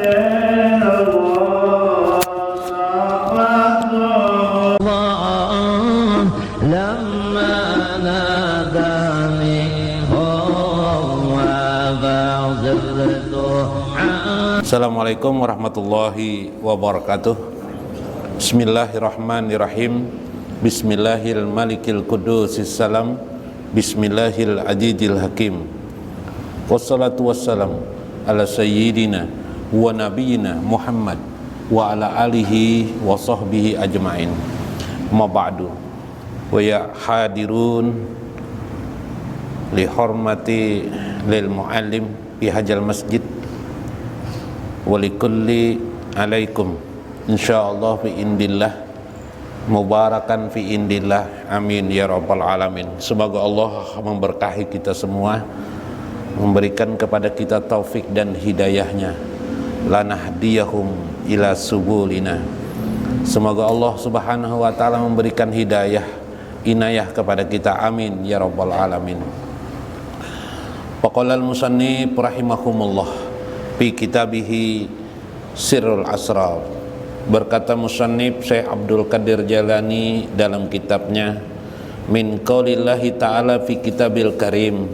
Assalamualaikum warahmatullahi wabarakatuh. Bismillahirrahmanirrahim. Bismillahil malikil qudusis salam. Bismillahil ajidil hakim. Wassalatu wassalam ala sayyidina wa nabiyina Muhammad wa ala alihi wa sahbihi ajma'in. Ma ba'du. Wa ya hadirun li hormati lil muallim fi hajal masjid walikulli alaikum insyaallah fi indillah mubarakan fi indillah, amin ya rabbal alamin. Semoga Allah memberkahi kita semua, memberikan kepada kita taufik dan hidayahnya, lanahdiyahum ila subulina. Semoga Allah subhanahu wa ta'ala memberikan hidayah, inayah kepada kita, amin ya rabbal alamin. Faqala al-musannif rahimahumullah fi kitabihi Sirrul Asrar. Berkata musannif Syekh Abdul Qadir Jalani dalam kitabnya min qaulillahi ta'ala fi kitabil karim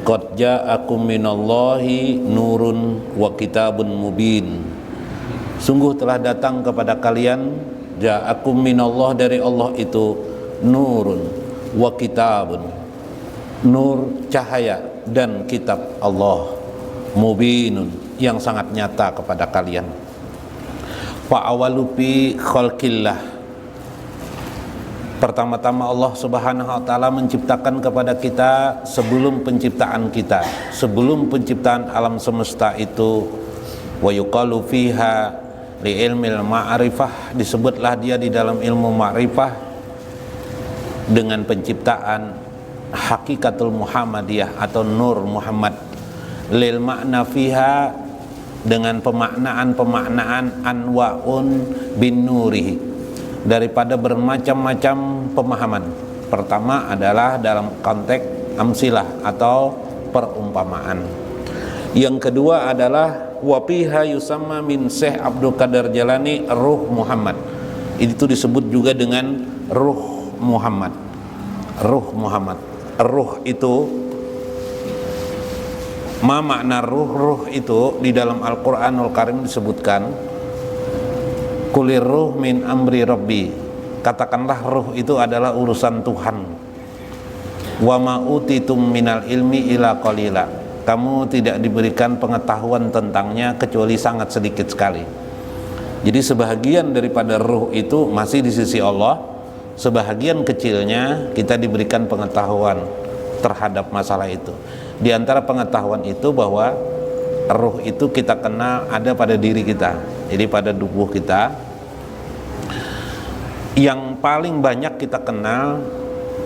qad ja'akum minallahi nurun wa kitabun mubin. Sungguh telah datang kepada kalian, ja'akum minallah, dari Allah itu, nurun wa kitabun, nur cahaya, dan kitab Allah, mubinun, yang sangat nyata kepada kalian. Fa'awalu fi khalqillah. Pertama-tama Allah subhanahu wa ta'ala menciptakan kepada kita sebelum penciptaan kita, sebelum penciptaan alam semesta itu. Wa yuqalu fiha li ilmil ma'rifah, disebutlah dia di dalam ilmu ma'rifah dengan penciptaan hakikatul Muhammadiyah atau nur Muhammad. Lil makna fiha, dengan pemaknaan anwa'un bin nurihi, daripada bermacam-macam pemahaman. Pertama adalah dalam konteks amsilah atau perumpamaan. Yang kedua adalah wapiha yusamma min Syekh Abdul Qadir Jalani ruh Muhammad. Itu disebut juga dengan ruh Muhammad. Ruh Muhammad. Ruh itu, ma makna ruh itu di dalam Al-Qur'anul Karim disebutkan kulir ruh min amri rabbi, katakanlah ruh itu adalah urusan Tuhan. Wa ma utitum minal ilmi ila qalila, kamu tidak diberikan pengetahuan tentangnya kecuali sangat sedikit sekali. Jadi sebahagian daripada ruh itu masih di sisi Allah, sebahagian kecilnya kita diberikan pengetahuan terhadap masalah itu. Di antara pengetahuan itu bahwa ruh itu kita kenal ada pada diri kita, jadi pada tubuh kita. Yang paling banyak kita kenal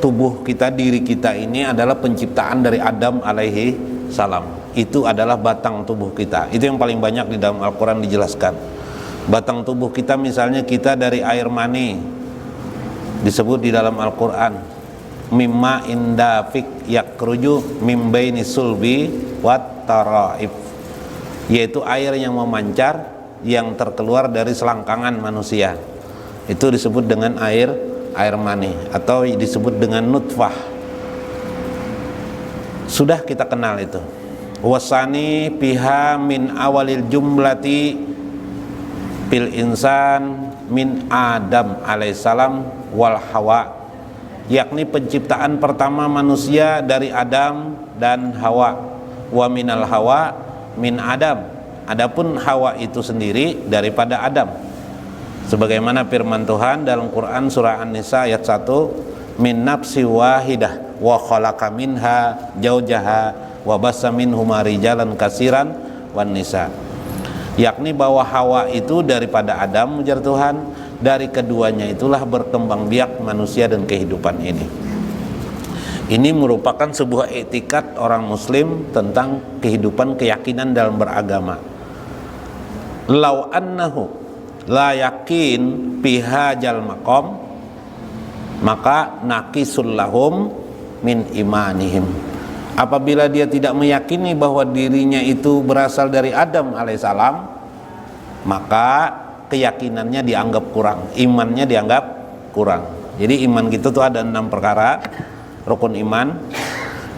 tubuh kita, diri kita ini adalah penciptaan dari Adam alaihi salam. Itu adalah batang tubuh kita. Itu yang paling banyak di dalam Al-Quran dijelaskan. Batang tubuh kita misalnya kita dari air mani, disebut di dalam Al-Quran mimma indafik yakruju mim baini sulbi wat taraif, yaitu air yang memancar yang terkeluar dari selangkangan manusia. Itu disebut dengan air mani atau disebut dengan nutfah. Sudah kita kenal itu. Wasani piha min awalil jumlati fil insan min Adam alaihissalam wal Hawa, yakni penciptaan pertama manusia dari Adam dan Hawa. Wa minal Hawa min Adam, adapun Hawa itu sendiri daripada Adam, sebagaimana firman Tuhan dalam Quran surah An-Nisa ayat 1, min nafsi wahidah wa khalaqa minha jaujaha wa bassa minhuma rijalan kasiran wan nisa, yakni bahwa Hawa itu daripada Adam, ujar Tuhan, dari keduanya itulah berkembang biak manusia dan kehidupan ini. Ini merupakan sebuah etikat orang muslim tentang kehidupan keyakinan dalam beragama. Lau annahu la yakin bihajal maqam maka naqisul lahum min imanihim. Apabila dia tidak meyakini bahwa dirinya itu berasal dari Adam alaihissalam, maka keyakinannya dianggap kurang, imannya dianggap kurang. Jadi iman kita tuh ada 6 perkara rukun iman.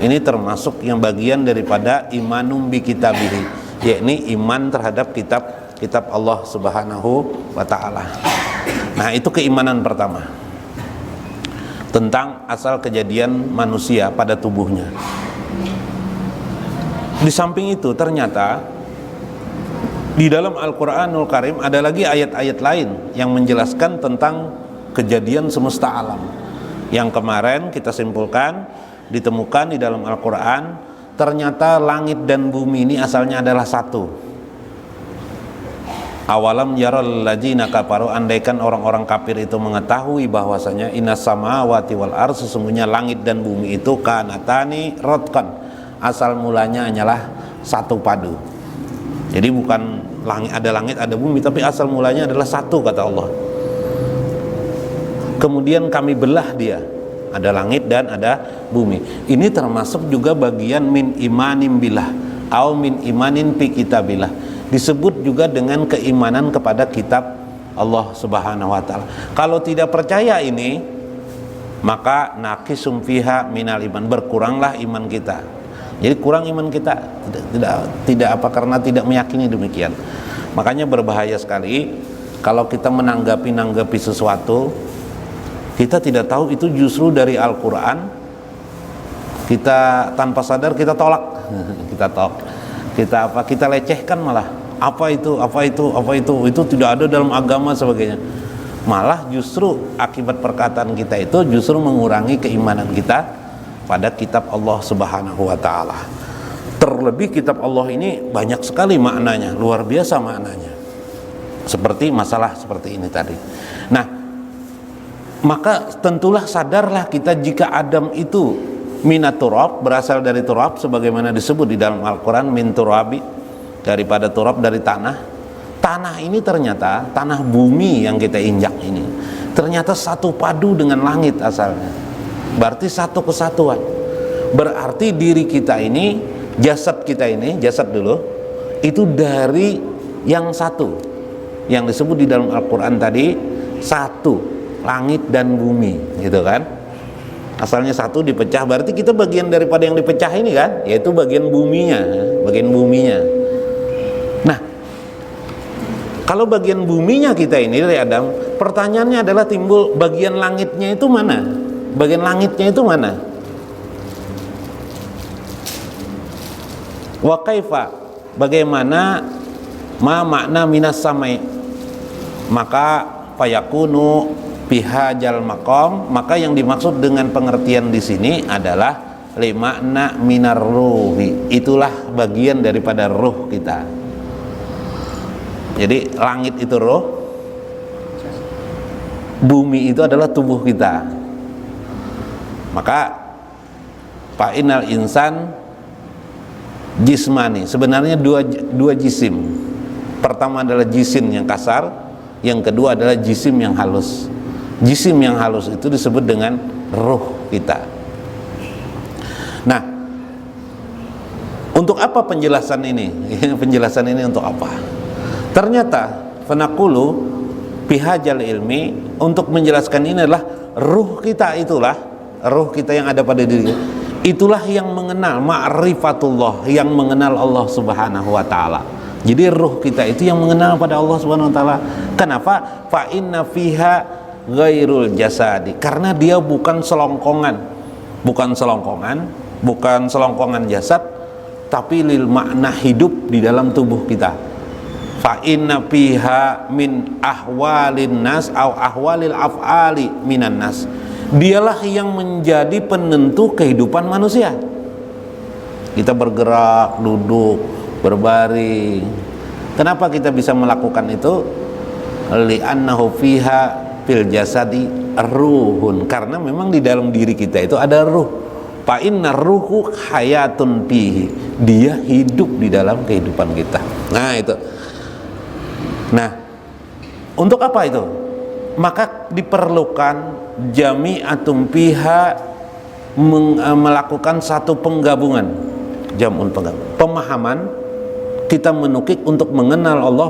Ini termasuk yang bagian daripada imanum bi kitabihi, yakni iman terhadap kitab Allah Subhanahu wa taala. Nah, itu keimanan pertama tentang asal kejadian manusia pada tubuhnya. Di samping itu ternyata di dalam Al-Qur'anul Karim ada lagi ayat-ayat lain yang menjelaskan tentang kejadian semesta alam. Yang kemarin kita simpulkan ditemukan di dalam Al-Quran, ternyata langit dan bumi ini asalnya adalah satu. Awalam yaral ladzina kafaru, andaikan orang-orang kafir itu mengetahui bahwasanya innas samawati wal ardh, sesungguhnya langit dan bumi itu kanatani ratqan, asal mulanya hanyalah satu padu. Jadi bukan langit ada bumi, tapi asal mulanya adalah satu, kata Allah. Kemudian kami belah dia, ada langit dan ada bumi. Ini termasuk juga bagian min imanim billah au min imanin fi kitabillah. Disebut juga dengan keimanan kepada kitab Allah Subhanahu wa taala. Kalau tidak percaya ini, maka naqisum fiha minal iman, berkuranglah iman kita. Jadi kurang iman kita, tidak apa, karena tidak meyakini demikian. Makanya berbahaya sekali kalau kita menanggapi sesuatu, kita tidak tahu itu justru dari Al-Quran, kita tanpa sadar kita tolak, kita lecehkan, malah apa itu tidak ada dalam agama sebagainya. Malah justru akibat perkataan kita itu justru mengurangi keimanan kita pada kitab Allah Subhanahu wa taala. Terlebih kitab Allah ini banyak sekali maknanya, luar biasa maknanya. Seperti masalah seperti ini tadi. Nah, maka tentulah sadarlah kita jika Adam itu minat turab, berasal dari turab, sebagaimana disebut di dalam Al-Quran, min turabi, daripada turab, dari tanah. Tanah ini ternyata, tanah bumi yang kita injak ini, ternyata satu padu dengan langit asalnya. Berarti satu kesatuan. Berarti diri kita ini, jasad kita ini, jasad dulu, itu dari yang satu, yang disebut di dalam Al-Quran tadi, satu, langit dan bumi, gitu kan. Asalnya satu dipecah, berarti kita bagian daripada yang dipecah ini kan, yaitu bagian buminya. Nah, kalau bagian buminya kita ini dari Adam, pertanyaannya adalah timbul, bagian langitnya itu mana? Bagian langitnya itu mana? Wa kaifa, bagaimana ma makna minas samai, maka fayakunu bihajal maqam, maka yang dimaksud dengan pengertian di sini adalah limakna minar ruhi, itulah bagian daripada ruh kita. Jadi langit itu ruh, bumi itu adalah tubuh kita. Maka fa'inal insan jismani, sebenarnya dua jisim. Pertama adalah jisim yang kasar, yang kedua adalah jisim yang halus. Jisim yang halus itu disebut dengan ruh kita. Nah, untuk apa penjelasan ini? Penjelasan ini untuk apa? Ternyata fanaqulu bihajal ilmi, untuk menjelaskan ini adalah ruh kita, itulah ruh kita yang ada pada diri, itulah yang mengenal ma'rifatullah, yang mengenal Allah Subhanahu wa taala. Jadi ruh kita itu yang mengenal pada Allah Subhanahu wa taala. Kenapa? Fa inna fiha ghairul jasadi, karena dia bukan selongkongan jasad, tapi lil makna hidup di dalam tubuh kita. Fa inna fiha min ahwalin nas au ahwalil af'ali minan nas, dialah yang menjadi penentu kehidupan manusia. Kita bergerak, duduk, berbaring. Kenapa kita bisa melakukan itu? Li'annahu fiha fil jasadi ruhun, karena memang di dalam diri kita itu ada ruh. Fa inna ruhu hayatun fihi, dia hidup di dalam kehidupan kita. Nah itu. Nah, untuk apa itu? Maka diperlukan jami'atum fiha, melakukan satu penggabungan, pemahaman, kita menukik untuk mengenal Allah